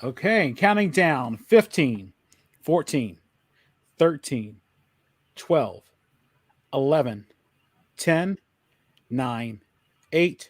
Okay, counting down 15, 14, 13, 12, 11, 10, 9, 8.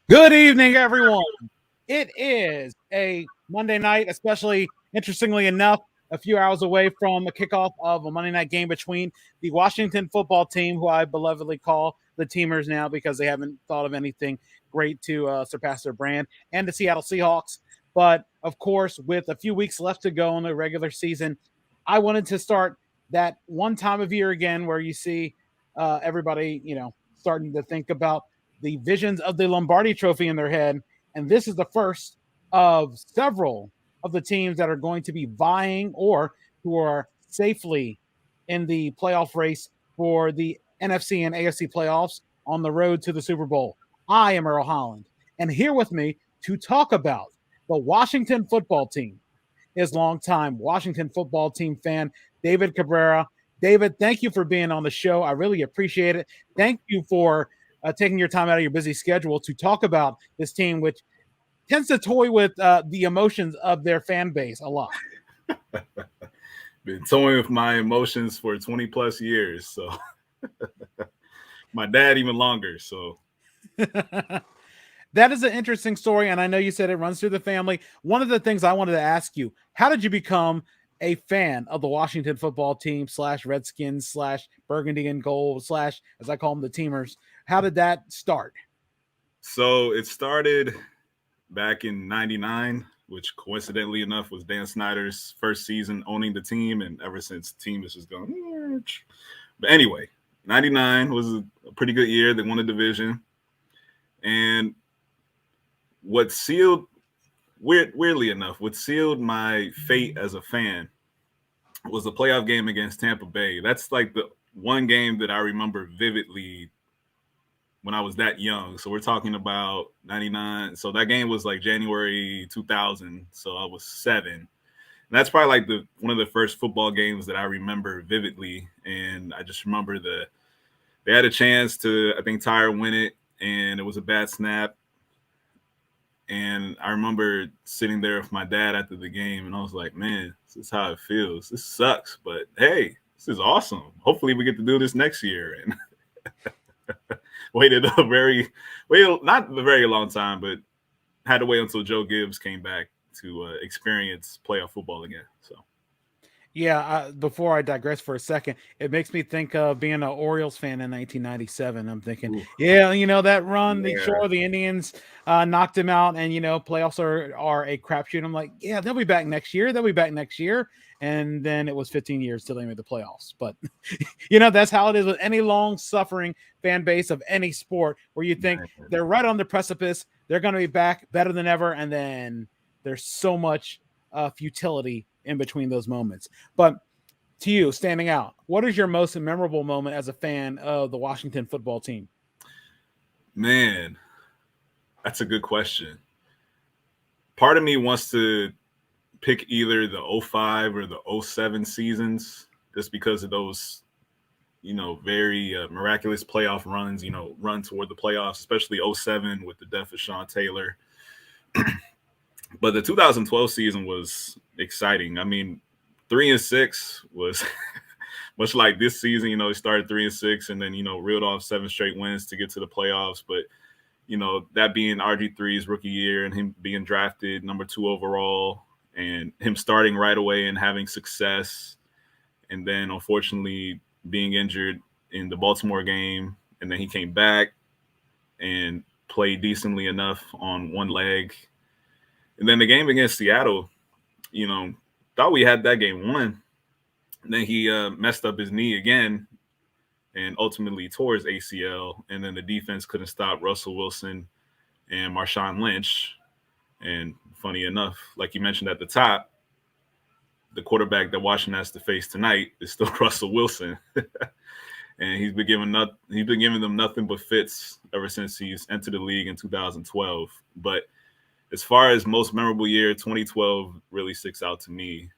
Good evening, everyone. It is a Monday night, especially interestingly enough, a few hours away from the kickoff of a Monday night game between the Washington football team, who I belovedly call the Teamers now because they haven't thought of anything great to surpass their brand, and the Seattle Seahawks. But of course, with a few weeks left to go in the regular season, I wanted to start that one time of year again where you see everybody, starting to think about the visions of the Lombardi Trophy in their head. And this is the first of several of the teams that are going to be vying or who are safely in the playoff race for the NFC and AFC playoffs on the road to the Super Bowl. I am Earl Holland, and here with me to talk about the Washington football team is longtime Washington football team fan, David Cabrera. David, thank you for being on the show. I really appreciate it. Thank you for taking your time out of your busy schedule to talk about this team, which tends to toy with the emotions of their fan base a lot. Been toying with my emotions for 20 plus years. So my dad even longer. So that is an interesting story. And I know you said it runs through the family. One of the things I wanted to ask you, how did you become a fan of the Washington football team / Redskins / Burgundy and Gold / as I call them, the Teamers? How did that start? So it started back in 99, which coincidentally enough was Dan Snyder's first season owning the team. And ever since the team has just gone. But anyway, 99 was a pretty good year. They won the division. And what sealed, weirdly enough, what sealed my fate as a fan was the playoff game against Tampa Bay. That's like the one game that I remember vividly when I was that young. So we're talking about 99. So that game was like January 2000. So I was 7. And that's probably like one of the first football games that I remember vividly. And I just remember they had a chance to, I think, tie or win it. And it was a bad snap. And I remember sitting there with my dad after the game. And I was like, man, this is how it feels. This sucks. But hey, this is awesome. Hopefully we get to do this next year. And waited not a very long time, but had to wait until Joe Gibbs came back to experience playoff football again. So, yeah. Before I digress for a second, it makes me think of being an Orioles fan in 1997. I'm thinking, ooh. Yeah, that run, the Indians knocked him out, and playoffs are a crapshoot. I'm like, yeah, they'll be back next year. And then it was 15 years till they made the playoffs. But, that's how it is with any long-suffering fan base of any sport where you think they're right on the precipice, they're going to be back better than ever, and then there's so much futility in between those moments. But to you, standing out, what is your most memorable moment as a fan of the Washington football team? Man, that's a good question. Part of me wants to pick either the 05 or the 07 seasons just because of those, very miraculous playoff runs, run toward the playoffs, especially 07 with the death of Sean Taylor. But the 2012 season was exciting. I mean, 3-6 was much like this season. He started 3-6 and then, reeled off 7 straight wins to get to the playoffs. But, that being RG3's rookie year and him being drafted number 2 overall and him starting right away and having success. And then unfortunately being injured in the Baltimore game. And then he came back and played decently enough on one leg. And then the game against Seattle, thought we had that game won. And then he messed up his knee again and ultimately tore his ACL. And then the defense couldn't stop Russell Wilson and Marshawn Lynch. And funny enough, like you mentioned at the top, the quarterback that Washington has to face tonight is still Russell Wilson. And he's been giving them nothing but fits ever since he's entered the league in 2012. But as far as most memorable year, 2012 really sticks out to me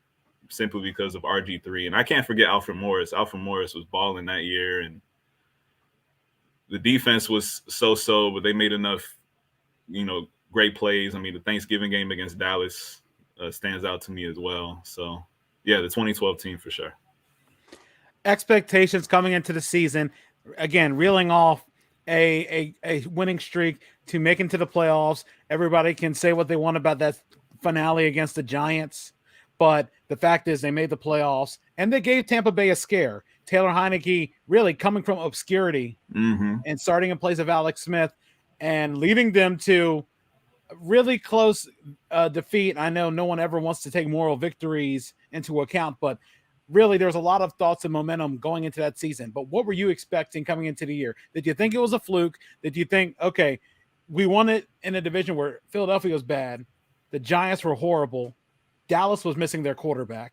simply because of RG3. And I can't forget Alfred Morris. Alfred Morris was balling that year, and the defense was so-so, but they made enough, great plays. I mean, the Thanksgiving game against Dallas stands out to me as well. So, yeah, the 2012 team for sure. Expectations coming into the season, again, reeling off a winning streak to make into the playoffs. Everybody can say what they want about that finale against the Giants, but the fact is they made the playoffs and they gave Tampa Bay a scare. Taylor Heineke really coming from obscurity and starting in place of Alex Smith and leading them to really close defeat. I know no one ever wants to take moral victories into account, but really there's a lot of thoughts and momentum going into that season. But what were you expecting coming into the year? Did you think it was a fluke? Did you think, okay, we won it in a division where Philadelphia was bad, the Giants were horrible, Dallas was missing their quarterback?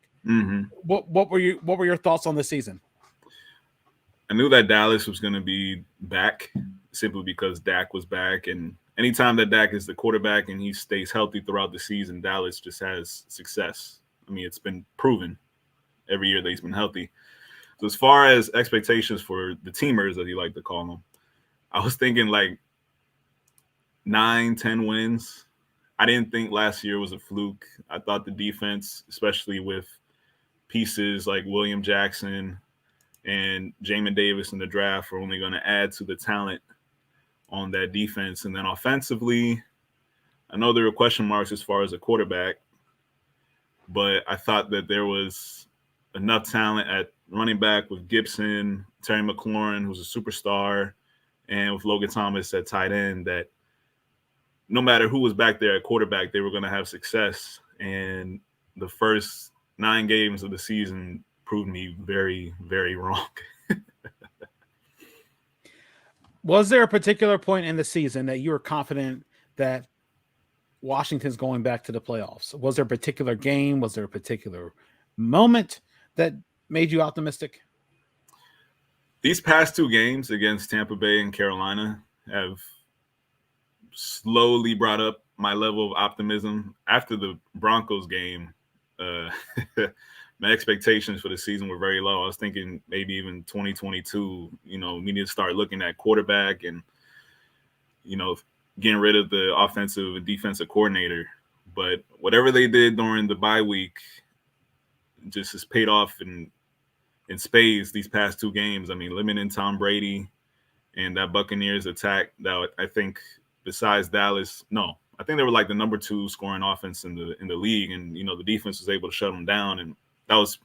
What were your thoughts on the season? I knew that Dallas was going to be back simply because Dak was back, and anytime that Dak is the quarterback and he stays healthy throughout the season, Dallas just has success. I mean, it's been proven every year that he's been healthy. So as far as expectations for the teamers, as you like to call them, I was thinking like 9-10 wins. I didn't think last year was a fluke. I thought the defense, especially with pieces like William Jackson and Jamin Davis in the draft, were only going to add to the talent on that defense. And then offensively, I know there were question marks as far as a quarterback, but I thought that there was enough talent at running back with Gibson, Terry McLaurin, who's a superstar, and with Logan Thomas at tight end, that no matter who was back there at quarterback, they were going to have success. And the first 9 games of the season proved me very, very wrong. Was there a particular point in the season that you were confident that Washington's going back to the playoffs? Was there a particular game? Was there a particular moment that made you optimistic? These past 2 games against Tampa Bay and Carolina have slowly brought up my level of optimism. After the Broncos game, my expectations for the season were very low. I was thinking maybe even 2022, we need to start looking at quarterback and, getting rid of the offensive and defensive coordinator. But whatever they did during the bye week just has paid off in spades these past 2 games. I mean, limiting Tom Brady and that Buccaneers attack that I think besides Dallas, I think they were like the number 2 scoring offense in the league. And, the defense was able to shut them down. And that was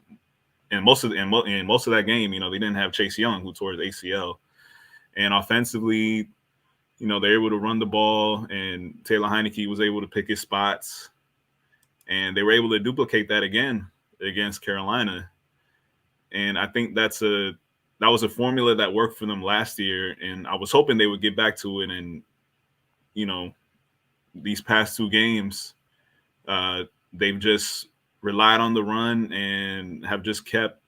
in most of that game, they didn't have Chase Young, who tore his ACL. And offensively, they're able to run the ball, and Taylor Heineke was able to pick his spots. And they were able to duplicate that again against Carolina. And I think that was a formula that worked for them last year. And I was hoping they would get back to it. And, these past 2 games, they've just relied on the run and have just kept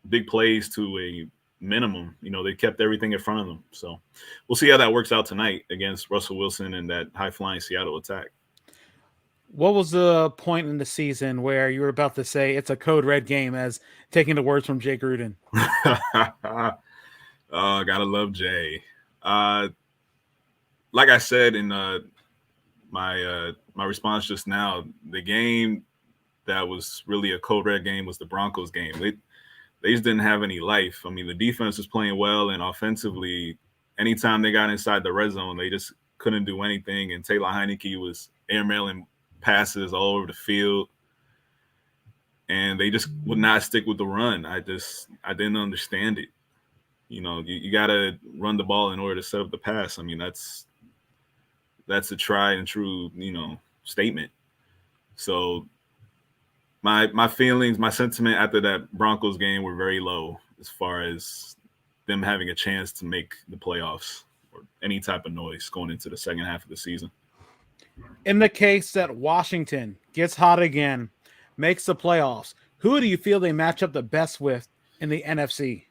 big plays to a minimum. They kept everything in front of them. So we'll see how that works out tonight against Russell Wilson and that high-flying Seattle attack. What was the point in the season where you were about to say it's a code red game, as taking the words from Jay Gruden? Oh, gotta love Jay. Like I said in my response just now, the game that was really a code red game was the Broncos game. They just didn't have any life. I mean, the defense was playing well, and offensively, anytime they got inside the red zone, they just couldn't do anything. And Taylor Heineke was airmailing passes all over the field, and they just would not stick with the run. I didn't understand it. You got to run the ball in order to set up the pass. I mean, that's a tried and true, statement. So my feelings, my sentiment after that Broncos game were very low as far as them having a chance to make the playoffs or any type of noise going into the second half of the season. In the case that Washington gets hot again, makes the playoffs, who do you feel they match up the best with in the NFC?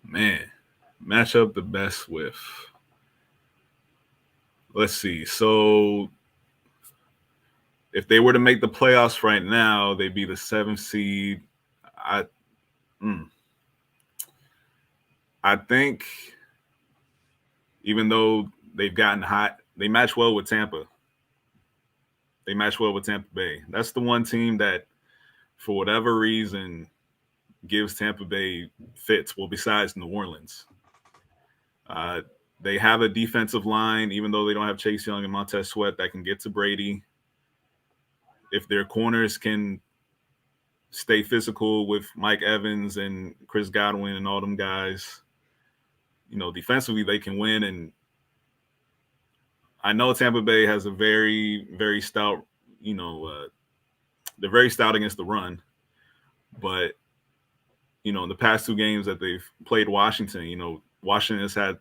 Man, match up the best with. Let's see. So if they were to make the playoffs right now, they'd be the 7th seed. I think even though they've gotten hot, they match well with Tampa. They match well with Tampa Bay. That's the one team that, for whatever reason, gives Tampa Bay fits. Well, besides New Orleans. They have a defensive line, even though they don't have Chase Young and Montez Sweat, that can get to Brady. If their corners can stay physical with Mike Evans and Chris Godwin and all them guys, defensively they can win. And I know Tampa Bay has a very, very stout, they're very stout against the run. But, in the past 2 games that they've played Washington, Washington has had,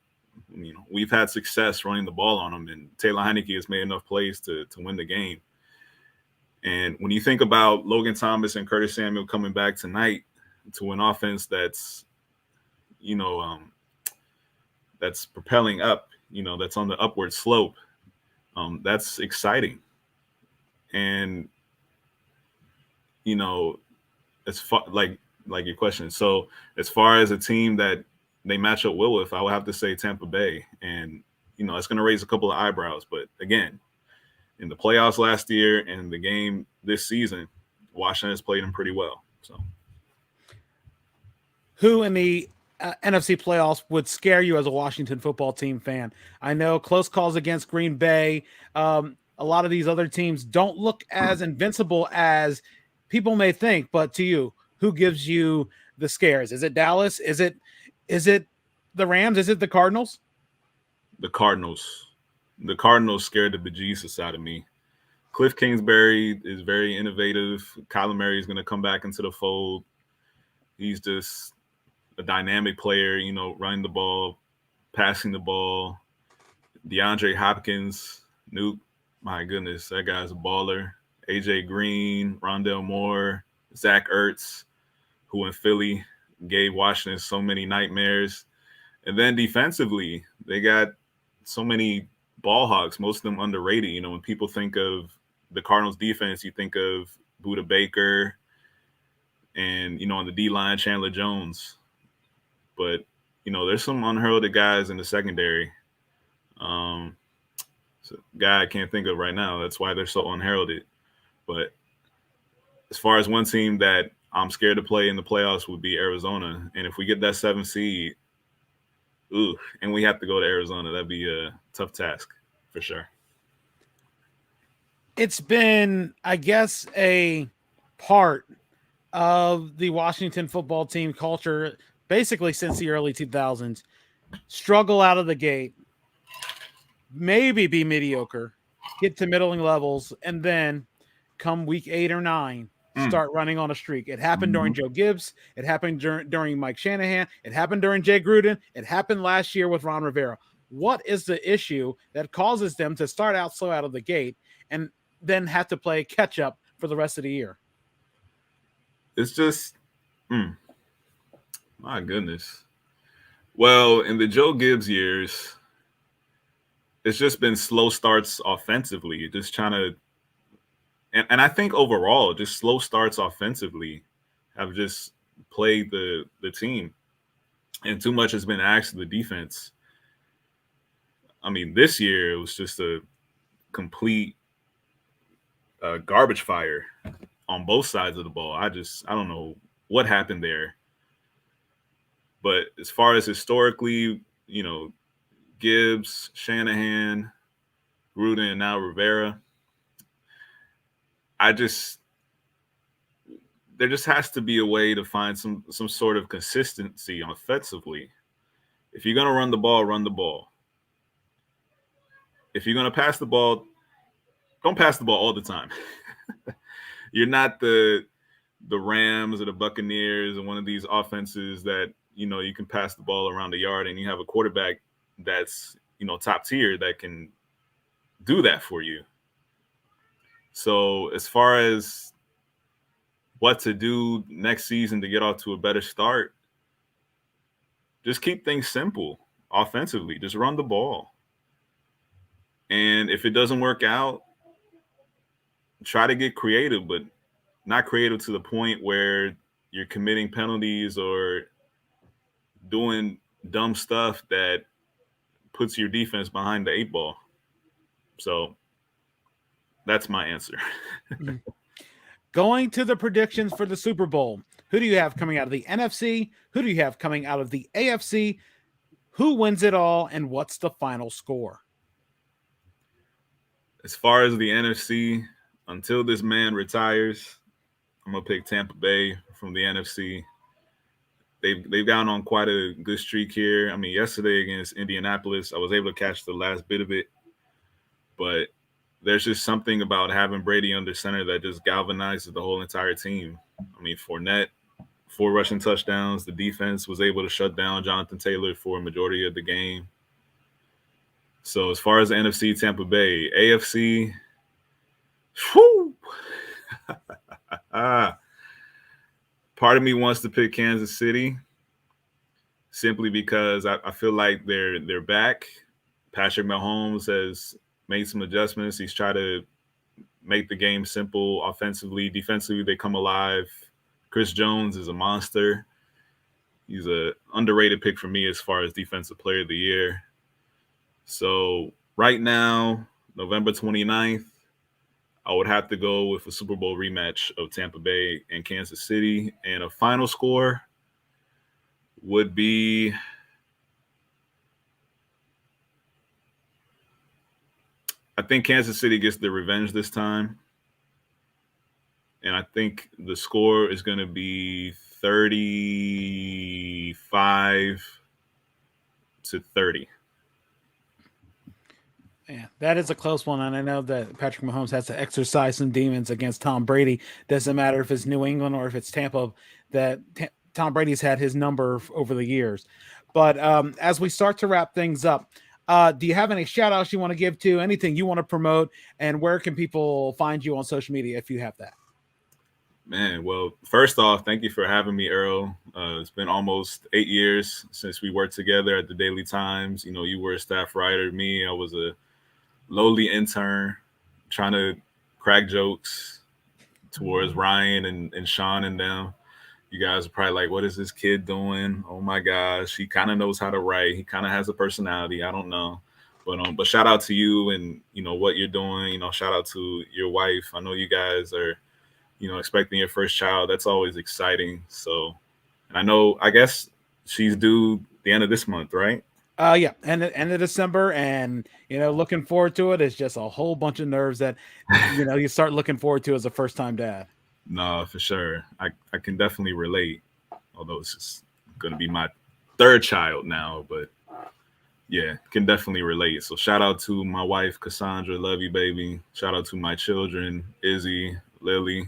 we've had success running the ball on them, and Taylor Heineke has made enough plays to win the game. And when you think about Logan Thomas and Curtis Samuel coming back tonight to an offense that's, that's propelling up, that's on the upward slope, that's exciting. And, as far like your question. So as far as a team that they match up well with, I would have to say Tampa Bay. And, it's going to raise a couple of eyebrows. But again, in the playoffs last year and the game this season, Washington has played them pretty well. So, who in the NFC playoffs would scare you as a Washington football team fan? I know close calls against Green Bay. A lot of these other teams don't look as invincible as people may think. But to you, who gives you the scares? Is it Dallas? Is it the Rams? Is it the Cardinals? The Cardinals. The Cardinals scared the bejesus out of me. Cliff Kingsbury is very innovative. Kyler Murray is going to come back into the fold. He's just a dynamic player, running the ball, passing the ball. DeAndre Hopkins, Nuke, my goodness, that guy's a baller. AJ Green, Rondell Moore, Zach Ertz, who in Philly gave Washington so many nightmares. And then defensively, they got so many ball hawks, most of them underrated. When people think of the Cardinals defense, you think of Budda Baker and, on the D-line, Chandler Jones. But, there's some unheralded guys in the secondary. So guy I can't think of right now. That's why they're so unheralded. But as far as one team that I'm scared to play in the playoffs would be Arizona. And if we get that 7th seed, and we have to go to Arizona, that'd be a tough task for sure. It's been, I guess, a part of the Washington football team culture basically since the early 2000s. Struggle out of the gate, maybe be mediocre, get to middling levels, and then come week 8 or 9, start running on a streak. It happened during Joe Gibbs. It happened during Mike Shanahan. It happened during Jay Gruden. It happened last year with Ron Rivera. What is the issue that causes them to start out slow out of the gate and then have to play catch up for the rest of the year? It's just, my goodness. Well, in the Joe Gibbs years, it's just been slow starts offensively, just trying to, and I think overall, just slow starts offensively have just plagued the team. And too much has been asked of the defense. I mean, this year it was just a complete garbage fire on both sides of the ball. I don't know what happened there. But as far as historically, Gibbs, Shanahan, Gruden, and now Rivera, there just has to be a way to find some sort of consistency offensively. If you're going to run the ball, run the ball. If you're going to pass the ball, don't pass the ball all the time. You're not the Rams or the Buccaneers or one of these offenses that, you can pass the ball around the yard and you have a quarterback that's, top tier that can do that for you. So as far as what to do next season to get off to a better start, just keep things simple offensively. Just run the ball. And if it doesn't work out, try to get creative, but not creative to the point where you're committing penalties or doing dumb stuff that puts your defense behind the 8 ball. So that's my answer. Going to the predictions for the Super Bowl. Who do you have coming out of the NFC? Who do you have coming out of the AFC? Who wins it all, and what's the final score? As far as the NFC, until this man retires, I'm going to pick Tampa Bay from the NFC. They've gotten on quite a good streak here. I mean, yesterday against Indianapolis, I was able to catch the last bit of it. But there's just something about having Brady under center that just galvanizes the whole entire team. I mean, Fournette, 4 rushing touchdowns. The defense was able to shut down Jonathan Taylor for a majority of the game. So as far as the NFC, Tampa Bay. AFC, whew. Part of me wants to pick Kansas City simply because I feel like they're back. Patrick Mahomes has made some adjustments. He's tried to make the game simple offensively. Defensively, they come alive. Chris Jones is a monster. He's an underrated pick for me as far as Defensive Player of the Year. So right now, November 29th, I would have to go with a Super Bowl rematch of Tampa Bay and Kansas City. And a final score would be I think Kansas City gets the revenge this time. And I think the score is going to be 35-30. Yeah, that is a close one. And I know that Patrick Mahomes has to exercise some demons against Tom Brady. Doesn't matter if it's New England or if it's Tampa, that Tom Brady's had his number over the years. But as we start to wrap things up, do you have any shout outs you want to give to, anything you want to promote, and where can people find you on social media if you have that? Man, well, first off, thank you for having me, Earl. It's been almost 8 years since we worked together at the Daily Times. You were a staff writer. Me, I was a lowly intern trying to crack jokes towards Ryan and Sean and them. You guys are probably like, what is this kid doing? Oh my gosh, he kind of knows how to write. He kind of has a personality. I don't know. But shout out to you and, what you're doing. Shout out to your wife. I know you guys are, expecting your first child. That's always exciting. So, and I guess she's due the end of this month, right? Yeah, end of December, and looking forward to it. It's just a whole bunch of nerves that you start looking forward to as a first-time dad. No, for sure. I can definitely relate. Although it's just going to be my 3rd child now, but yeah, can definitely relate. So shout out to my wife Cassandra, love you, baby. Shout out to my children, Izzy, Lily,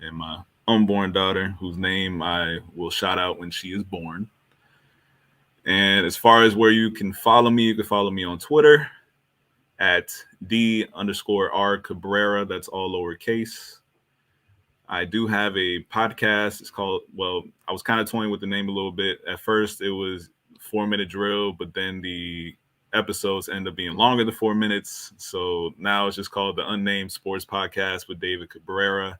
and my unborn daughter, whose name I will shout out when she is born. And as far as where you can follow me on Twitter at @D_R Cabrera. That's all lowercase. I do have a podcast. It's called, I was kind of toying with the name a little bit. At first, it was 4-minute drill, but then the episodes end up being longer than 4 minutes. So now it's just called the Unnamed Sports Podcast with David Cabrera.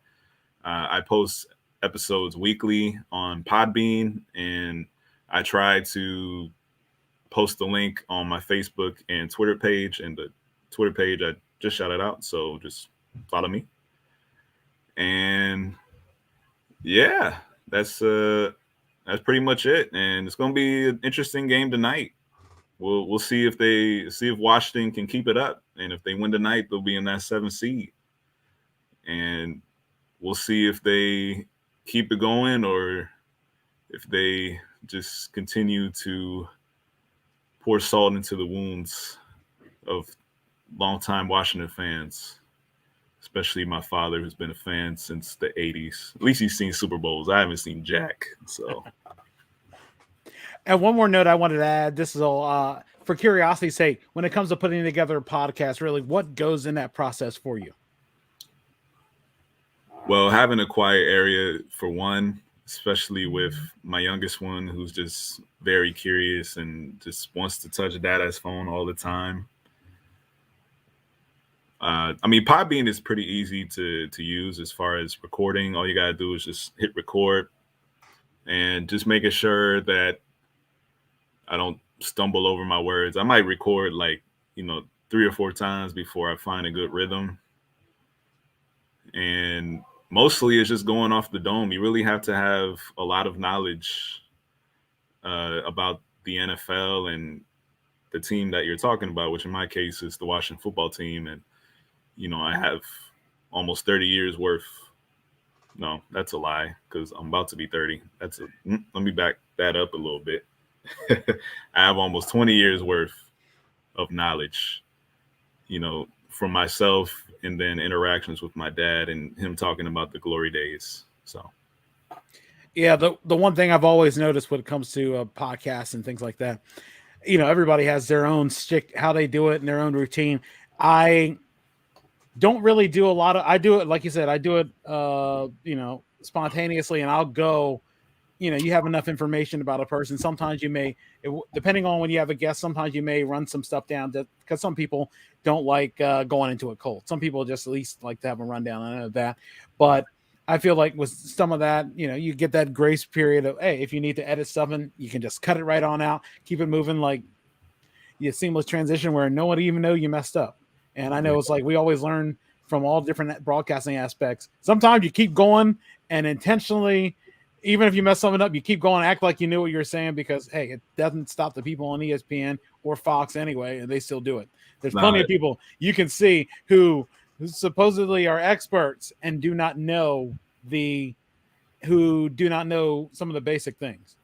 I post episodes weekly on Podbean, and I try to post the link on my Facebook and Twitter page, and the Twitter page, I just shouted out. So just follow me. And yeah, that's pretty much it. And it's going to be an interesting game tonight. We'll see if Washington can keep it up, and if they win tonight, they'll be in that 7th seed. And we'll see if they keep it going or if they just continue to pour salt into the wounds of longtime Washington fans, especially my father, who's been a fan since the 80s. At least he's seen Super Bowls. I haven't seen Jack. So. And one more note I wanted to add, this is all for curiosity's sake, when it comes to putting together a podcast, really, what goes in that process for you? Well, having a quiet area for one, especially with my youngest one, who's just very curious and just wants to touch Dada's phone all the time. Podbean is pretty easy to use as far as recording. All you got to do is just hit record and just making sure that I don't stumble over my words. I might record 3 or 4 times before I find a good rhythm. And mostly it's just going off the dome. You really have to have a lot of knowledge about the NFL and the team that you're talking about, which in my case is the Washington football team. And, I have almost 30 years worth. No, that's a lie because I'm about to be 30. Let me back that up a little bit. I have almost 20 years worth of knowledge, from myself and then interactions with my dad and him talking about the glory days. So, yeah, the one thing I've always noticed when it comes to podcasts and things like that, everybody has their own stick, how they do it and their own routine. I don't really do a lot of, I do it, like you said, I do it, spontaneously, and I'll go, you have enough information about a person. Sometimes you may, depending on when you have a guest, sometimes you may run some stuff down because some people don't like going into it cold. Some people just at least like to have a rundown. I know that, but I feel like with some of that, you get that grace period of, hey, if you need to edit something, you can just cut it right on out, keep it moving, like you seamless transition where no one even know you messed up. And I know it's like we always learn from all different broadcasting aspects. Sometimes you keep going and intentionally, even if you mess something up, you keep going, act like you knew what you're saying because, hey, it doesn't stop the people on ESPN or Fox anyway, and they still do it. There's plenty of people you can see who supposedly are experts and do not know some of the basic things.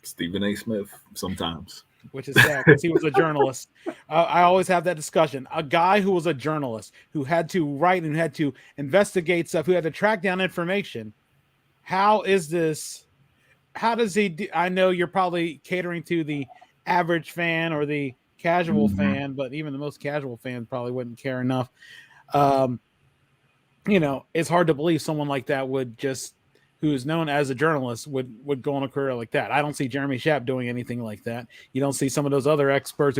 Stephen A. Smith sometimes. Which is sad because he was a journalist. I always have that discussion. A guy who was a journalist, who had to write and had to investigate stuff, who had to track down information. How is this? How does he do? I know you're probably catering to the average fan or the casual fan, but even the most casual fan probably wouldn't care enough. It's hard to believe someone like that would just, who is known as a journalist, would go on a career like that. I don't see Jeremy Schaap doing anything like that. You don't see some of those other experts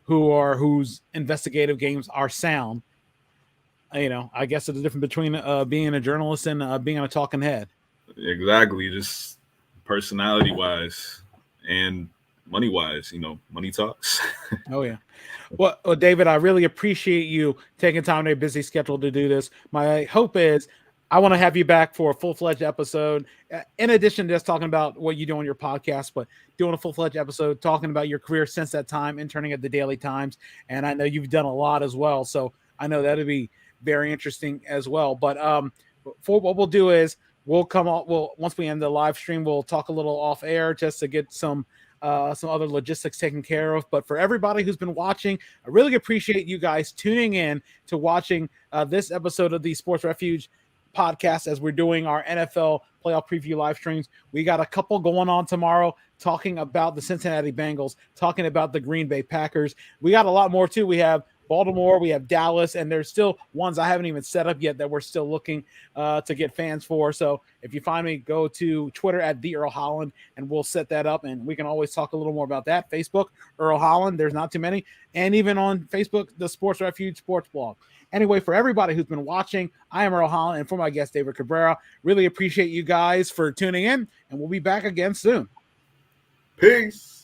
whose investigative games are sound. I guess it's the difference between being a journalist and being a talking head. Exactly, just personality wise and money wise. Money talks. Oh yeah. Well, David, I really appreciate you taking time in a busy schedule to do this. My hope is I want to have you back for a full-fledged episode. In addition to just talking about what you do on your podcast, but doing a full-fledged episode, talking about your career since that time, interning at the Daily Times. And I know you've done a lot as well. So I know that'll be very interesting as well. But for what we'll do is once we end the live stream, we'll talk a little off air just to get some other logistics taken care of. But for everybody who's been watching, I really appreciate you guys tuning in to watching this episode of the Sports Refuge podcast as we're doing our NFL playoff preview live streams. We got a couple going on tomorrow talking about the Cincinnati Bengals, talking about the Green Bay Packers. We got a lot more too. We have Baltimore, we have Dallas, and there's still ones I haven't even set up yet that we're still looking to get fans for. So if you find me, go to Twitter at the Earl Holland, and we'll set that up, and we can always talk a little more about that. Facebook, Earl Holland, there's not too many, and even on Facebook, the Sports Refuge Sports Blog. Anyway, for everybody who's been watching, I am Earl Holland, and for my guest, David Cabrera, really appreciate you guys for tuning in, and we'll be back again soon. Peace.